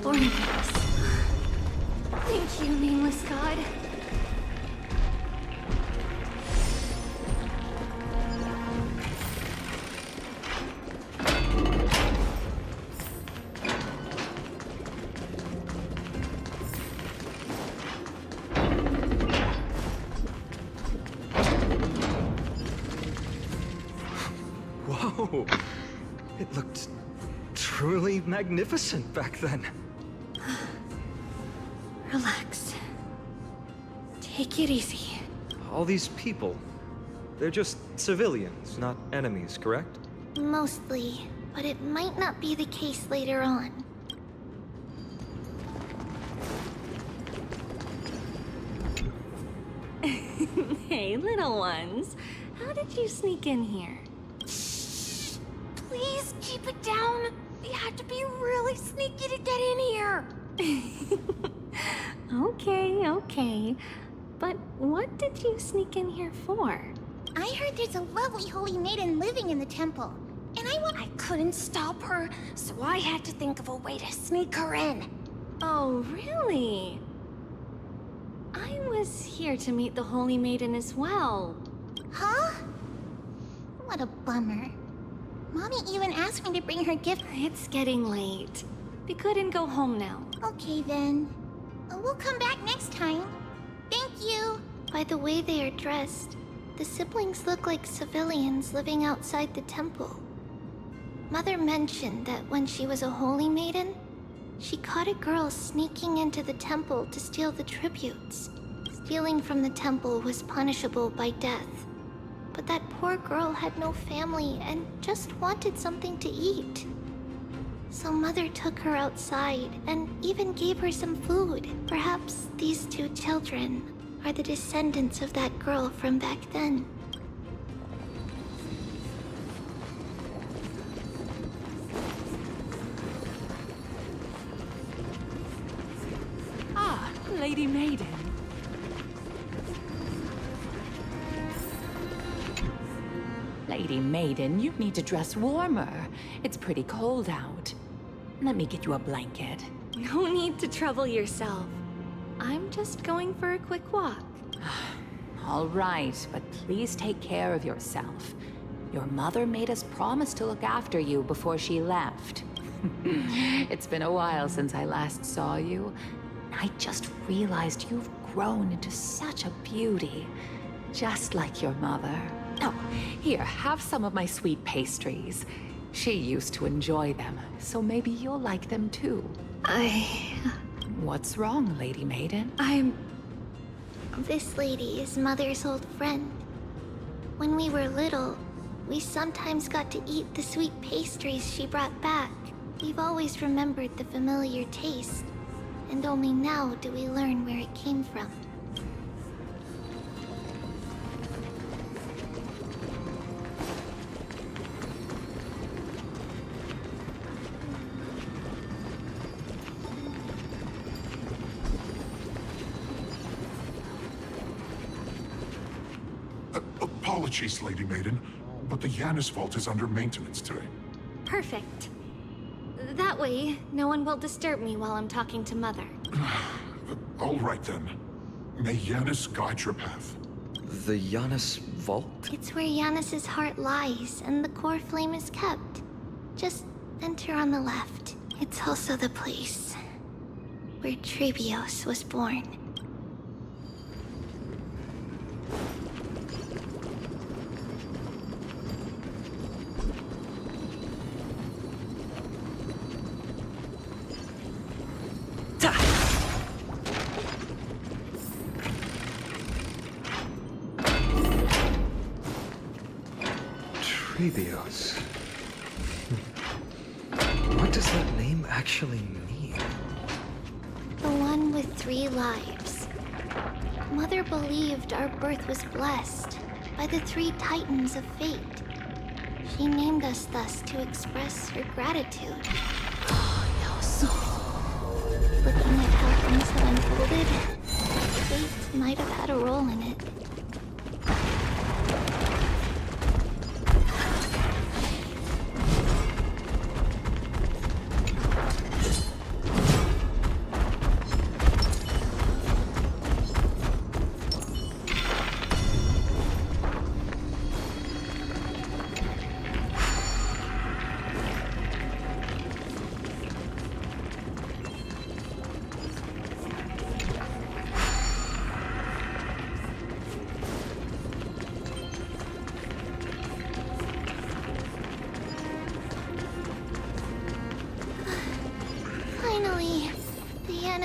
Ornaments. Thank you, nameless god. Whoa! It looked truly magnificent back then. Relax. Take it easy. All these people, they're just civilians, not enemies, correct? Mostly, but it might not be the case later on. Hey, little ones. How did you sneak in here? Please keep it down. You have to be really sneaky to get in here. Okay. But what did you sneak in here for? I heard there's a lovely holy maiden living in the temple. And I couldn't stop her, so I had to think of a way to sneak her in. Oh, really? I was here to meet the Holy Maiden as well. Huh? What a bummer. Mommy even asked me to bring her gift. It's getting late. We couldn't go home now. Okay then. We'll come back next time. Thank you. By the way they are dressed, the siblings look like civilians living outside the temple. Mother mentioned that when she was a holy maiden, she caught a girl sneaking into the temple to steal the tributes. Stealing from the temple was punishable by death. But that poor girl had no family and just wanted something to eat. So Mother took her outside and even gave her some food. Perhaps these two children are the descendants of that girl from back then. Ah, Lady Maiden. Lady Maiden, you need to dress warmer. It's pretty cold out. Let me get you a blanket. No need to trouble yourself. I'm just going for a quick walk. All right, but please take care of yourself. Your mother made us promise to look after you before she left. It's been a while since I last saw you. I just realized you've grown into such a beauty, just like your mother. Oh, here, have some of my sweet pastries. She used to enjoy them, so maybe you'll like them too. What's wrong, Lady Maiden? This lady is Mother's old friend. When we were little, we sometimes got to eat the sweet pastries she brought back. We've always remembered the familiar taste, and only now do we learn where it came from. Apologies, Lady Maiden, but the Yanis vault is under maintenance today. Perfect. That way, no one will disturb me while I'm talking to Mother. All right then. May Yanis guide your path. The Yanis vault? It's where Yanis's heart lies and the core flame is kept. Just enter on the left. It's also the place where Trebios was born. Trebios. What does that name actually mean? The one with 3 lives. Mother believed our birth was blessed by the 3 titans of fate. She named us thus to express her gratitude. Looking at how things have unfolded, fate might have had a role in it.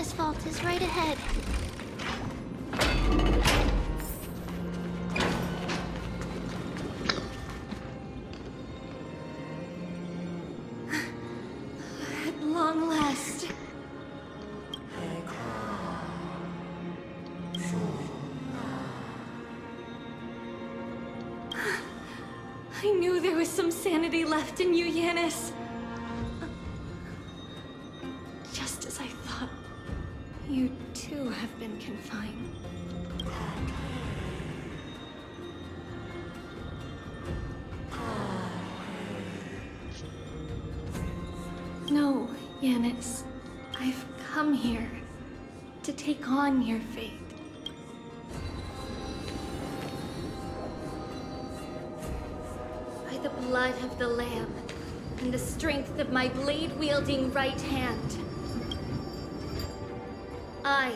Yanis vault is right ahead. At long last. I knew there was some sanity left in you, Yanis. Just as I thought, you too have been confined. No, Yanis. I've come here to take on your fate. By the blood of the Lamb and the strength of my blade-wielding right hand, I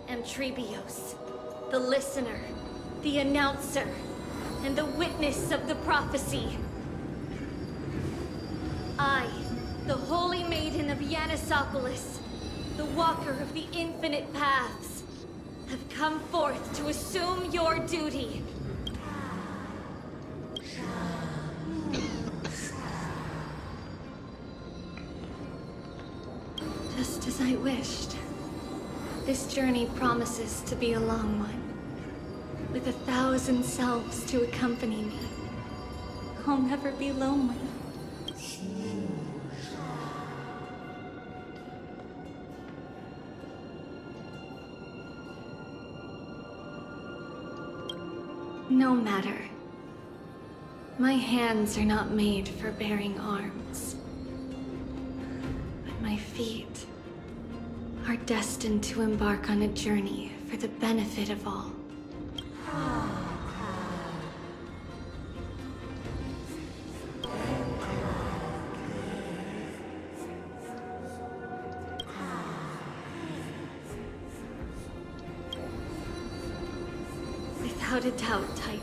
am Trebios, the listener, the announcer, and the witness of the prophecy. I, the Holy Maiden of Yanisopolis, the Walker of the Infinite Paths, have come forth to assume your duty. Just as I wished. This journey promises to be a long one, with 1,000 selves to accompany me. I'll never be lonely. No matter. My hands are not made for bearing arms. But my feet are destined to embark on a journey for the benefit of all. Without a doubt, Titan.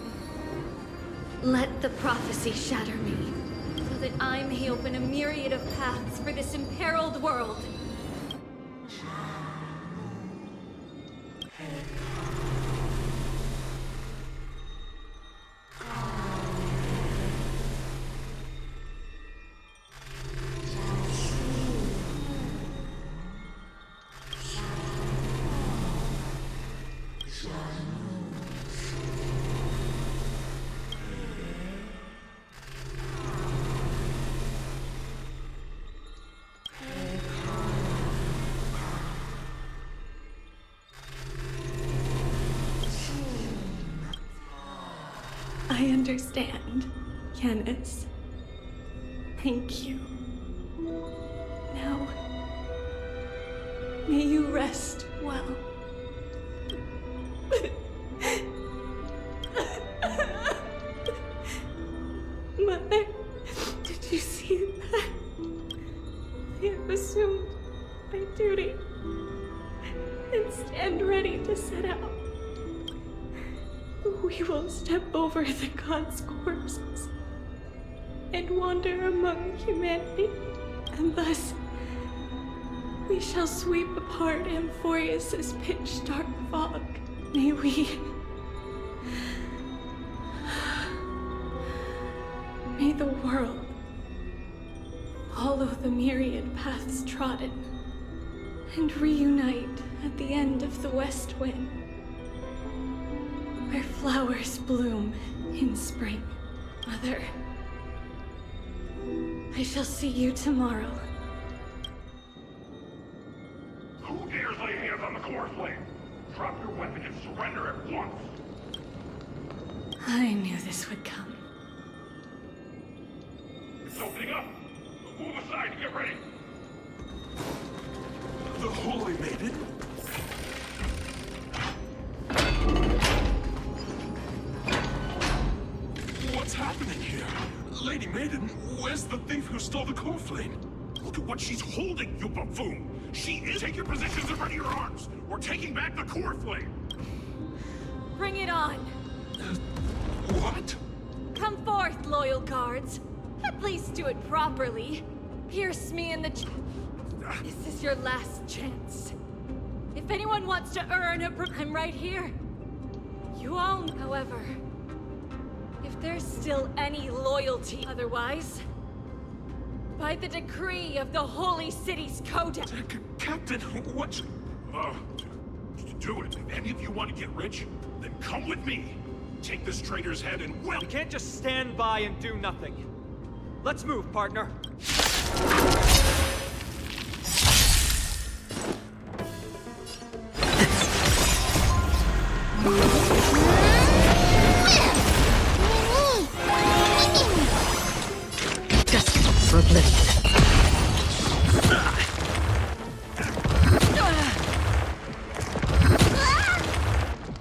Let the prophecy shatter me, so that I may open a myriad of paths for this imperiled world. I understand, Yanis. Thank you. Now, may you rest well. Mother, did you see that? I have assumed my duty and stand ready to set out. We will step over the gods' corpses and wander among humanity, and thus we shall sweep apart Amphorius's pitch-dark fog. May the world follow the myriad paths trodden and reunite at the end of the west wind, where flowers bloom in spring. Mother, I shall see you tomorrow. Who dares lay hands on the core flame? Drop your weapon and surrender at once. I knew this would come. It's opening up. Move aside and get ready. The Holy Maiden? What's happening here? Lady Maiden, where's the thief who stole the core flame? Look at what she's holding, you buffoon! She is— Take your positions and ready your arms! We're taking back the core flame! Bring it on! What? Come forth, loyal guards. At least do it properly. Pierce me in the This is your last chance. If anyone wants to earn a I'm right here. You all, however, if there's still any loyalty otherwise, by the decree of the Holy City's Codex. Captain, what? Do it. If any of you want to get rich, then come with me. Take this traitor's head and We can't just stand by and do nothing. Let's move, partner. Destined for oblivion.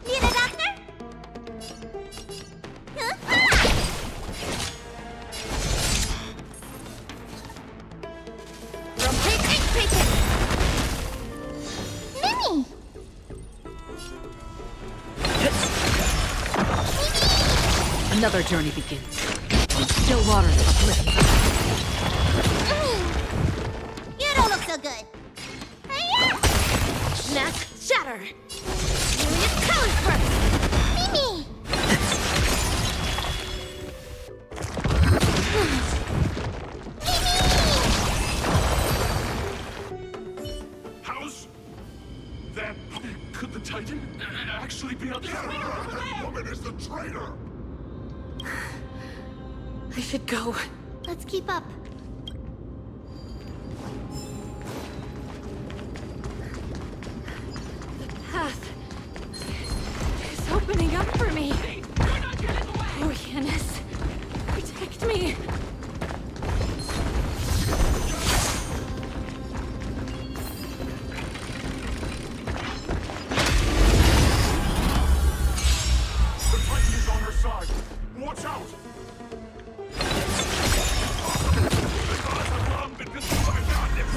Need a doctor? Mimi! Another journey begins. On still waters of oblivion. You don't look so good. Mask shatter! Myriad colors burst! Mimi! How's that? Could the Titan actually be up there? That woman is the traitor! I should go. Let's keep up. Path is opening up for me. Oh, Yanis, protect me. The Titan is on her side! Watch out! The gods have long been consumed by madness!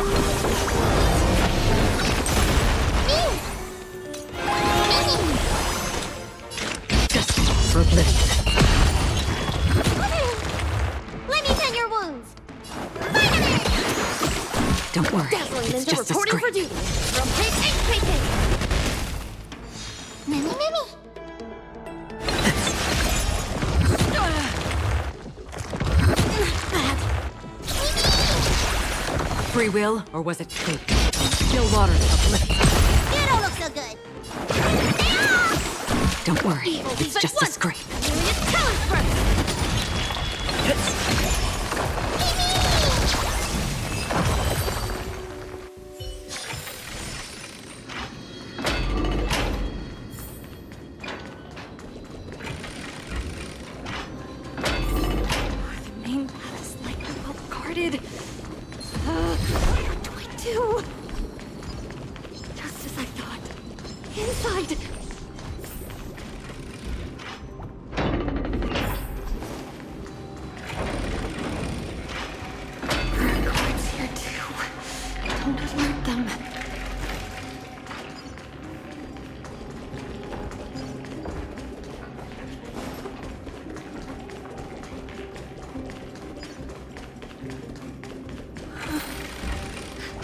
Destined for oblivion. Let me tend your wounds. Don't worry, Dazzling it's Ninja just a reporting for scrape. duty. From Pig Mimi, Mimi. Free will, or was it fate? On still waters of oblivion. You don't look so good. Don't worry, it's but just a once. scrape. Myriad colors burst! The main path is likely well guarded. What do I do? Just as I thought. Inside! Guards here too. Don't alert them.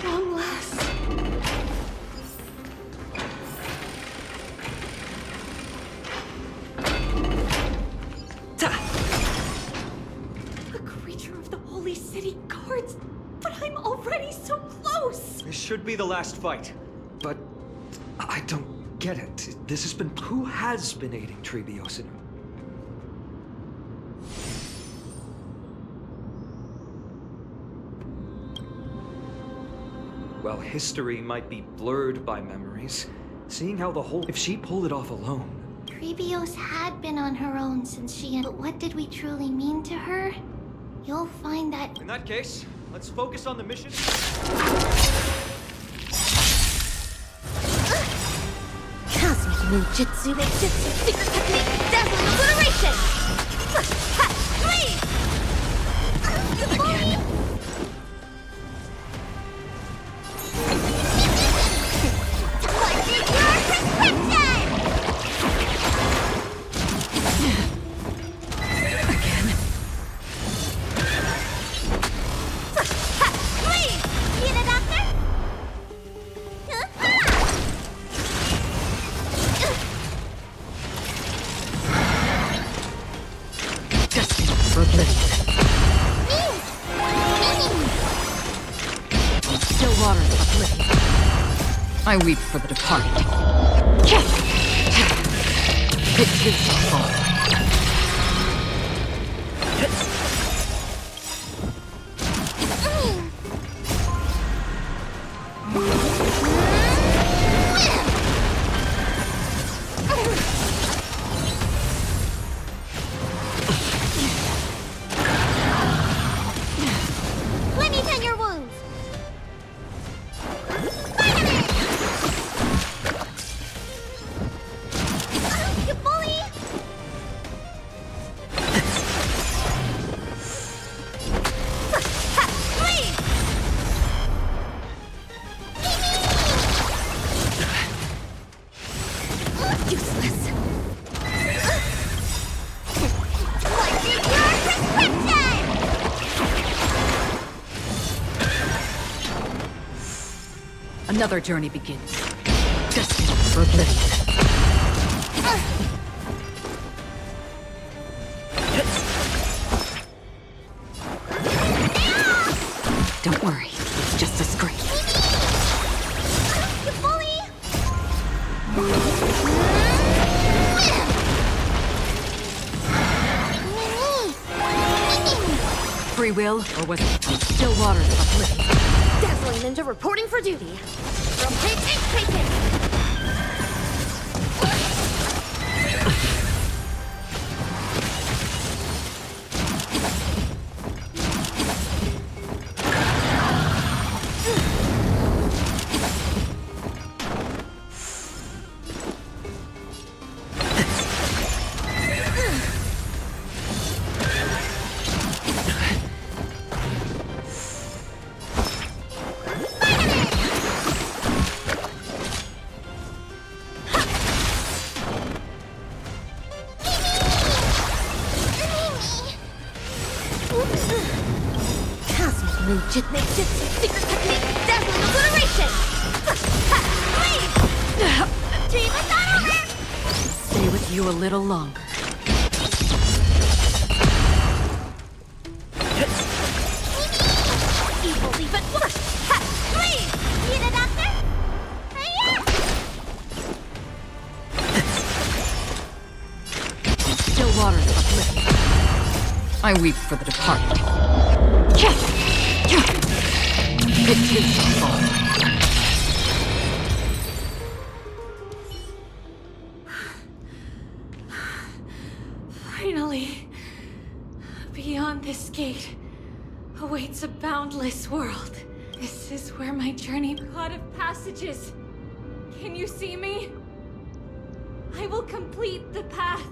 Long last. A creature of the Holy City guards, but I'm already so close. This should be the last fight. But I don't get it. This has been... Who has been aiding Trebios in... Well, history might be blurred by memories. Seeing how the whole... If she pulled it off alone... Trebios had been on her own since she... But what did we truly mean to her? You'll find that... In that case, let's focus on the mission. Cosmic Ninjutsu, Ninjutsu, secret technique, dazzling obliteration! Ha! Please! Again. What's in your prescription? Again. Ha! Please! Need a doctor? Huh? I weep for the departed. It is your fault. Let me tend your wounds. You bully! Please! Useless. What's your prescription? Another journey begins. Destined for oblivion. Don't worry, it's just a scrape. You bully! Free will, or was it still waters of oblivion? Dazzling Ninja reporting for duty. From Pig Taken! Jitney Jitsu secret technique, dazzling obliteration! Please! Team is not over! Stay with you a little longer. Evil even worse! Please! Need a doctor? Still waters of oblivion. I weep for the departed. It is your fault. Finally, beyond this gate awaits a boundless world. This is where my journey God of passages. Can you see me? I will complete the path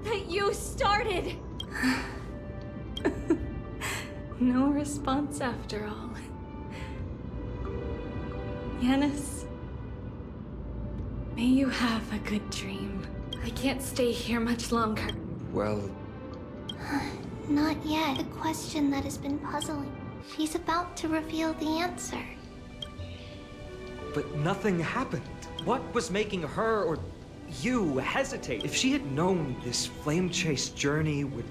that you started. No response after all. Yanis, may you have a good dream. I can't stay here much longer. Well, Not yet. The question that has been puzzling. She's about to reveal the answer. but nothing happened. What was making her or you hesitate? If she had known this flame-chased journey would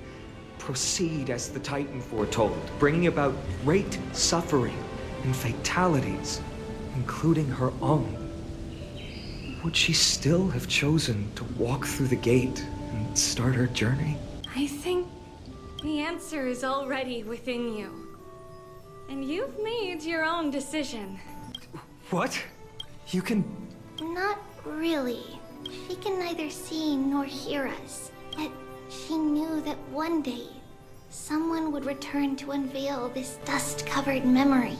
proceed as the Titan foretold, bringing about great suffering and fatalities, including her own, would she still have chosen to walk through the gate and start her journey? I think the answer is already within you. And you've made your own decision. What? You can... Not really. She can neither see nor hear us. Yet she knew that one day, someone would return to unveil this dust-covered memory.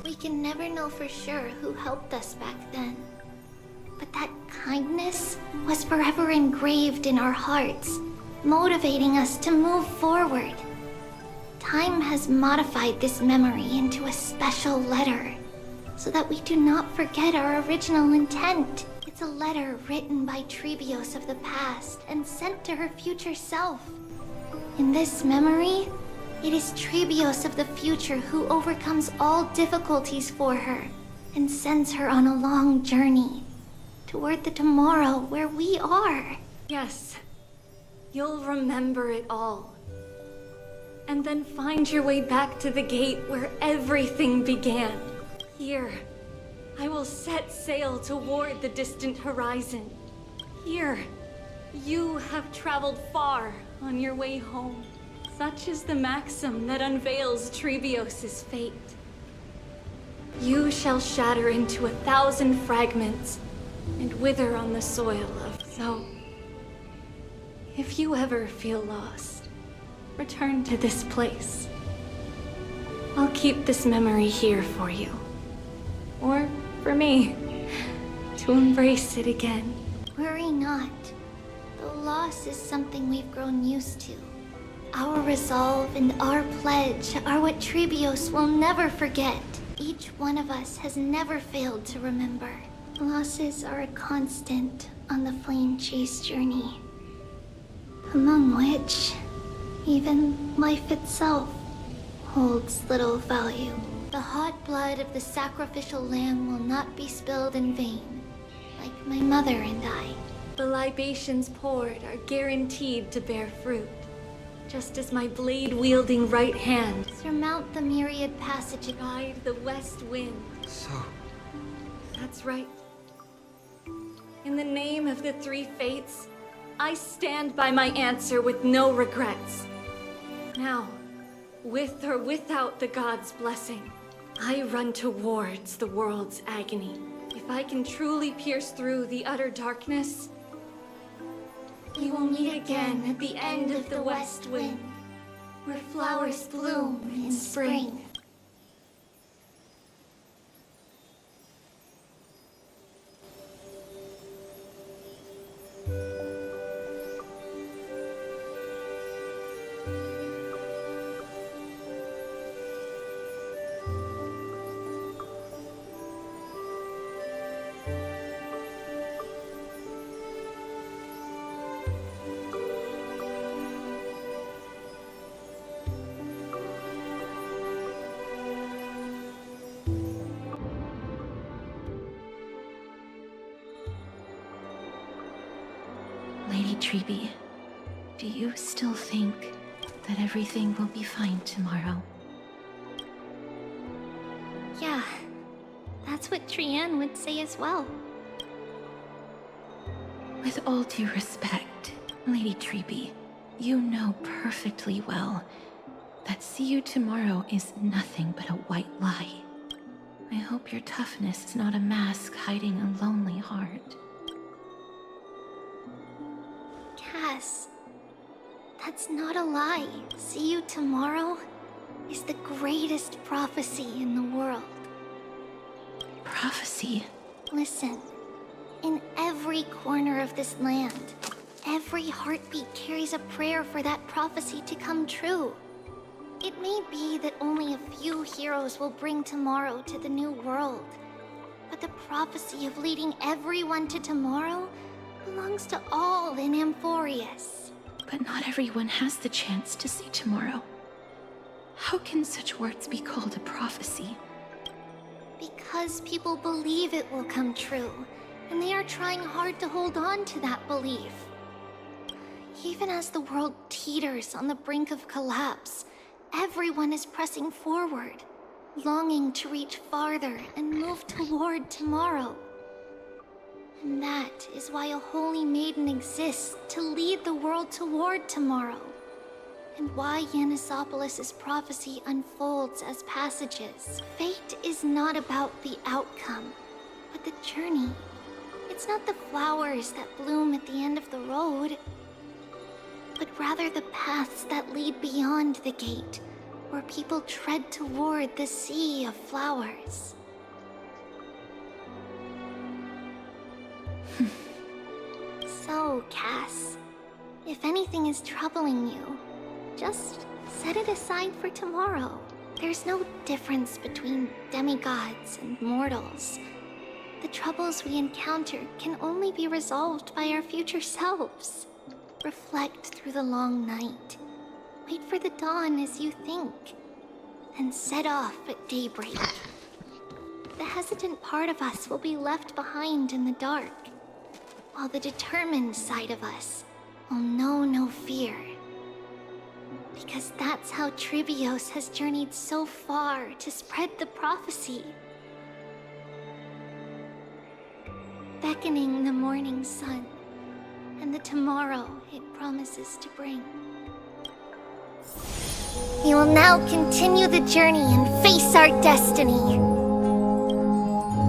We can never know for sure who helped us back then. But that kindness was forever engraved in our hearts, motivating us to move forward. Time has modified this memory into a special letter, so that we do not forget our original intent. It's a letter written by Trebios of the past and sent to her future self. In this memory, it is Trebios of the future who overcomes all difficulties for her and sends her on a long journey toward the tomorrow where we are. Yes, you'll remember it all. And then find your way back to the gate where everything began. Here, I will set sail toward the distant horizon. Here, you have traveled far on your way home. Such is the maxim that unveils Trebios' fate. You shall shatter into 1,000 fragments and wither on the soil of... So, if you ever feel lost, return to this place. I'll keep this memory here for you. Or for me, to embrace it again. Worry not. The loss is something we've grown used to. Our resolve and our pledge are what Trebios will never forget. Each one of us has never failed to remember. Losses are a constant on the flame chase journey. Among which, even life itself holds little value. The hot blood of the sacrificial lamb will not be spilled in vain, like my mother and I. The libations poured are guaranteed to bear fruit, just as my blade-wielding right hand Surmount the myriad passages. ride the west wind. So, That's right. In the name of the three fates, I stand by my answer with no regrets. Now, with or without the god's blessing, I run towards the world's agony. If I can truly pierce through the utter darkness, we will meet again at the end of the west wind, where flowers bloom in spring. Lady Treeby, do you still think that everything will be fine tomorrow? Yeah, that's what Trianne would say as well. With all due respect, Lady Treeby, you know perfectly well that see you tomorrow is nothing but a white lie. I hope your toughness is not a mask hiding a lonely heart. Cass, that's not a lie. See you tomorrow is the greatest prophecy in the world. Prophecy? Listen, in every corner of this land, every heartbeat carries a prayer for that prophecy to come true. It may be that only a few heroes will bring tomorrow to the new world, but the prophecy of leading everyone to tomorrow belongs to all in Amphorius. But not everyone has the chance to see tomorrow. How can such words be called a prophecy? Because people believe it will come true, and they are trying hard to hold on to that belief. Even as the world teeters on the brink of collapse, everyone is pressing forward, longing to reach farther and move toward tomorrow. And that is why a holy maiden exists to lead the world toward tomorrow. And why Yanisopolis' prophecy unfolds as passages. Fate is not about the outcome, but the journey. It's not the flowers that bloom at the end of the road, but rather the paths that lead beyond the gate, where people tread toward the sea of flowers. So, Cass, if anything is troubling you, just set it aside for tomorrow. There's no difference between demigods and mortals. The troubles we encounter can only be resolved by our future selves. Reflect through the long night. Wait for the dawn as you think. Then set off at daybreak. The hesitant part of us will be left behind in the dark, while the determined side of us will know no fear. Because that's how Trebios has journeyed so far to spread the prophecy. beckoning the morning sun, and the tomorrow it promises to bring. We will now continue the journey and face our destiny.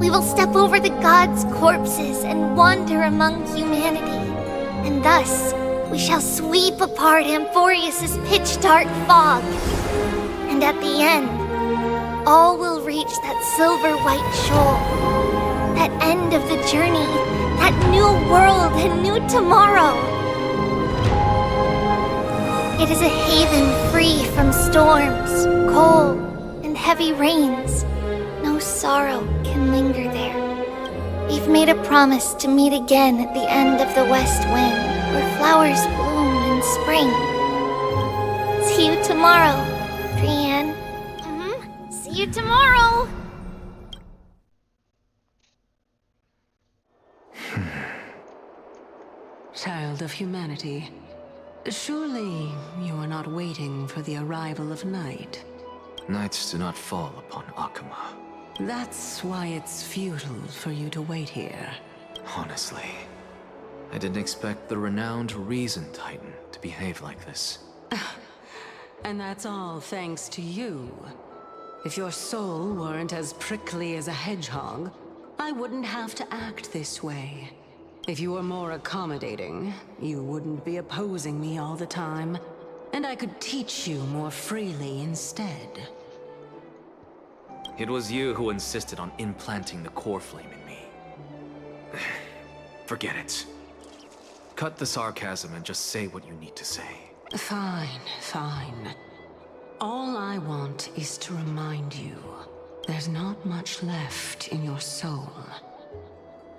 We will step over the gods' corpses and wander among humanity, and thus we shall sweep apart Amphorius's pitch-dark fog. And at the end, all will reach that silver-white shoal, that end of the journey, that new world and new tomorrow. It is a haven free from storms, cold, and heavy rains. No sorrow can linger there. We've made a promise to meet again at the end of the west wind, where flowers bloom in spring. See you tomorrow, Brienne. See you tomorrow! Child of humanity, surely you are not waiting for the arrival of night. Nights do not fall upon Akuma. That's why it's futile for you to wait here. Honestly, I didn't expect the renowned Reason Titan to behave like this. And that's all thanks to you. If your soul weren't as prickly as a hedgehog, I wouldn't have to act this way. If you were more accommodating, you wouldn't be opposing me all the time, and I could teach you more freely instead. It was you who insisted on implanting the core flame in me. Forget it. Cut the sarcasm and just say what you need to say. Fine, fine. All I want is to remind you, there's not much left in your soul.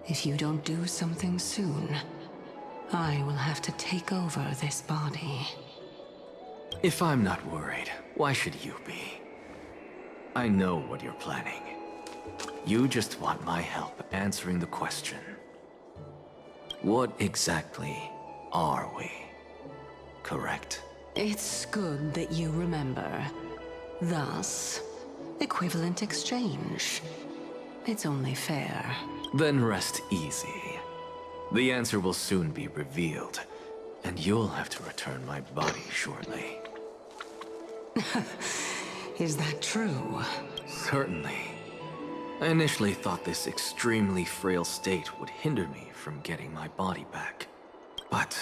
If you don't do something soon, I will have to take over this body. If I'm not worried, why should you be? I know what you're planning. You just want my help answering the question. What exactly are we? Correct? It's good that you remember. Thus, equivalent exchange. It's only fair. Then rest easy. The answer will soon be revealed, and you'll have to return my body shortly. Is that true? Certainly. I initially thought this extremely frail state would hinder me from getting my body back. But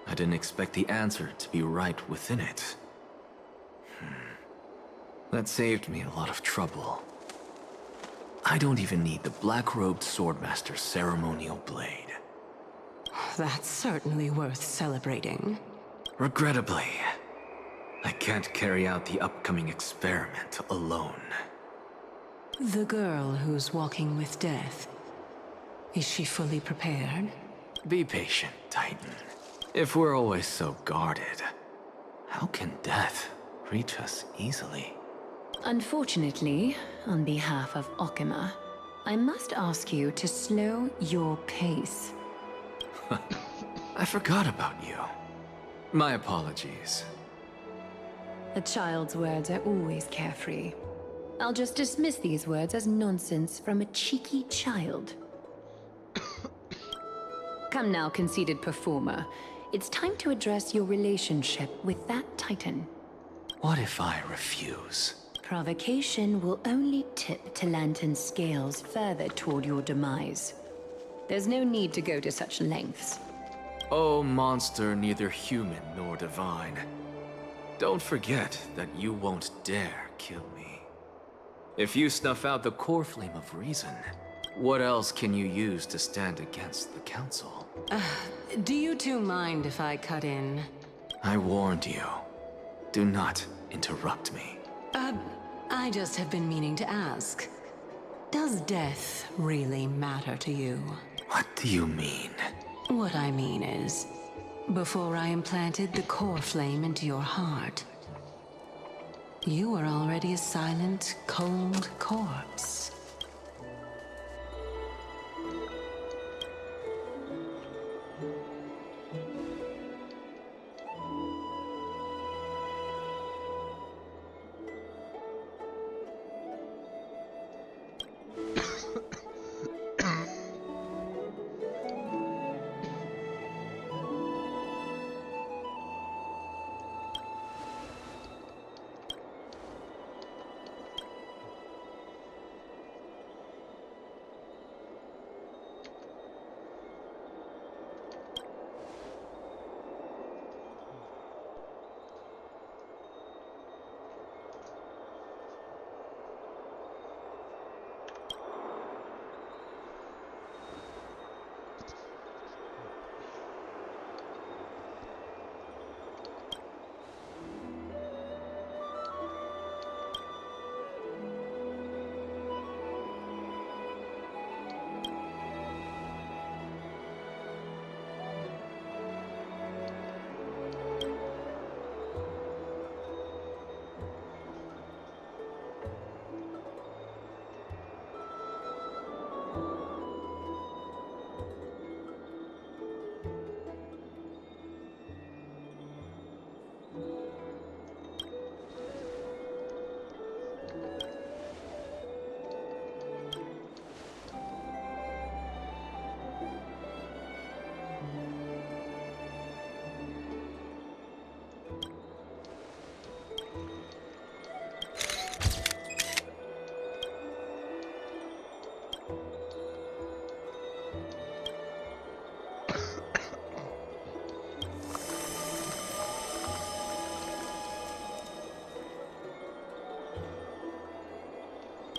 I didn't expect the answer to be right within it. That saved me a lot of trouble. I don't even need the black-robed swordmaster's ceremonial blade. That's certainly worth celebrating. Regrettably, I can't carry out the upcoming experiment alone. The girl who's walking with death, is she fully prepared? Be patient, Titan. If we're always so guarded, how can death reach us easily? Unfortunately, on behalf of Okima, I must ask you to slow your pace. I forgot about you. My apologies. A child's words are always carefree. I'll just dismiss these words as nonsense from a cheeky child. Come now, conceited performer. It's time to address your relationship with that Titan. What if I refuse? Provocation will only tip Talantan's scales further toward your demise. There's no need to go to such lengths. Oh, monster neither human nor divine. Don't forget that you won't dare kill me. If you snuff out the core flame of reason, what else can you use to stand against the Council? Do you two mind if I cut in? I warned you. Do not interrupt me. I just have been meaning to ask. Does death really matter to you? What do you mean? What I mean is, before I implanted the core flame into your heart, you were already a silent, cold corpse.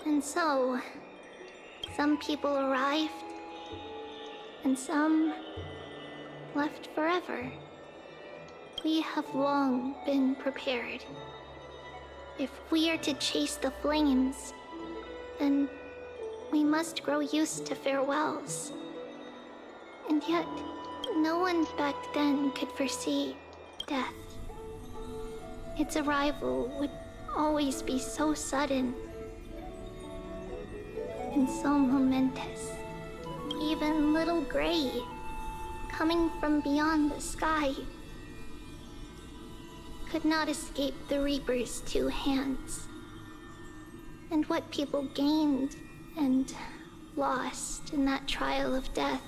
And so, some people arrived, and some left forever. We have long been prepared. If we are to chase the flames, then we must grow used to farewells. And yet, no one back then could foresee death. Its arrival would always be so sudden and so momentous. Even little Gray, coming from beyond the sky, could not escape the Reaper's two hands. And what people gained and lost in that trial of death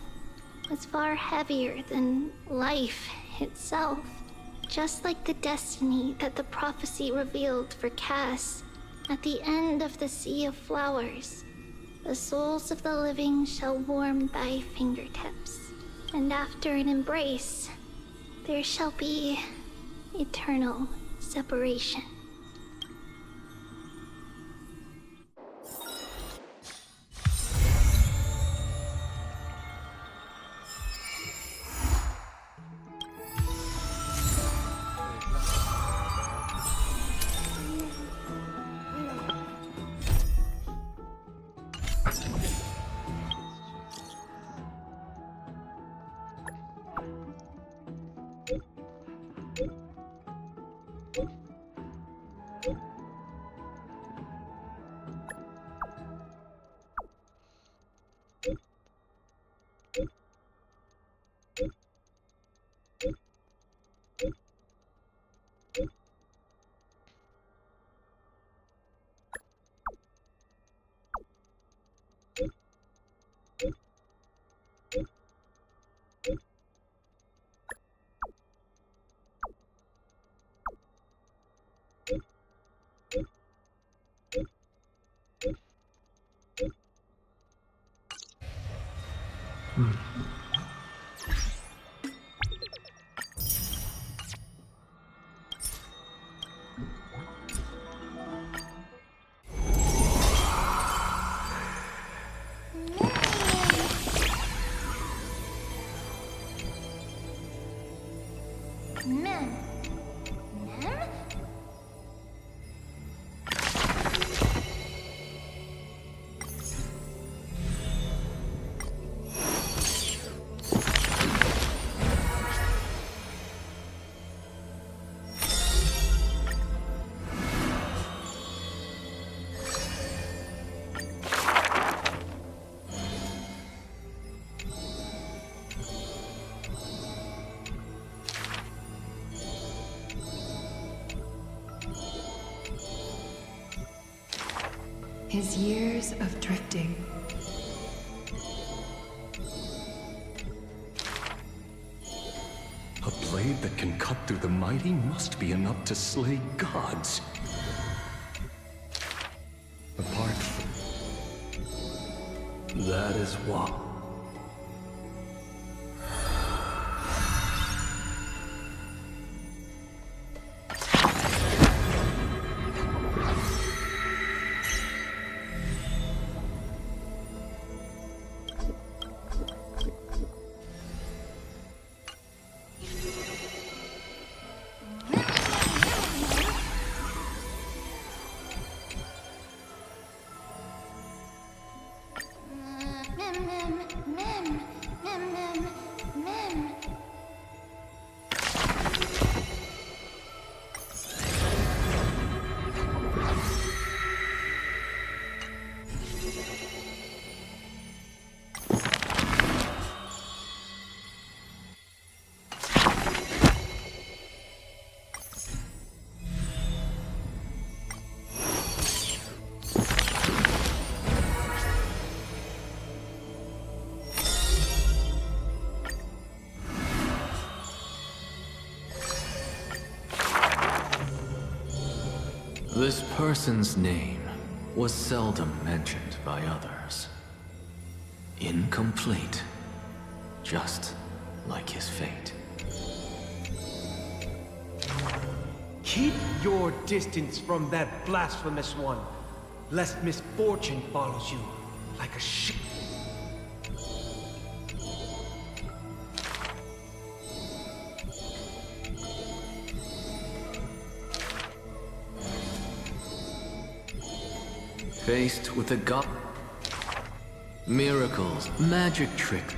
was far heavier than life itself. Just like the destiny that the prophecy revealed for Cass at the end of the Sea of Flowers. The souls of the living shall warm thy fingertips, and after an embrace, there shall be eternal separation. His years of drifting. A blade that can cut through the mighty must be enough to slay gods. Apart from... That is what... This person's name was seldom mentioned by others. Incomplete, just like his fate. Keep your distance from that blasphemous one. lest misfortune follows you like a ship. Faced with a god... Miracles, magic tricks.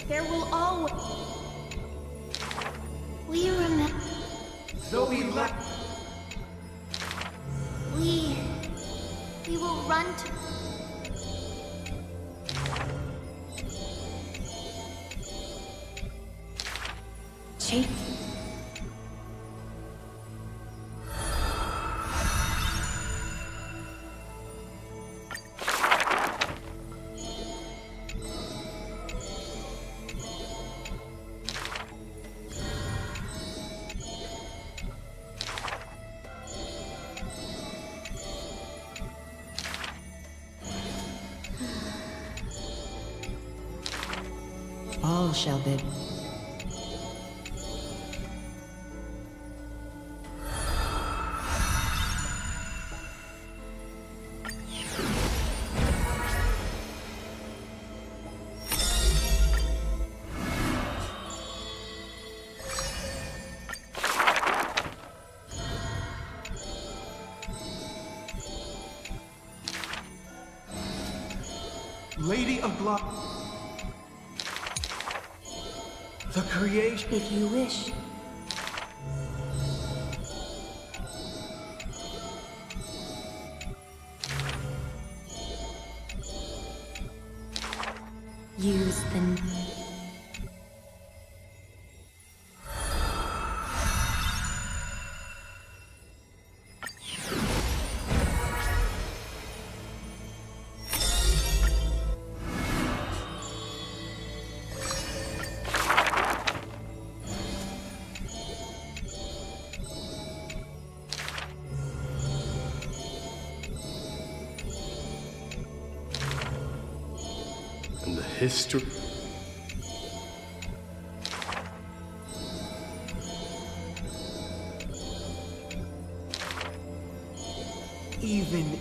There will always... We remember... Zoe left. We will run to... Chief? All shall be. Lady of Blood. The creation. If you wish. Use the... And the history... Even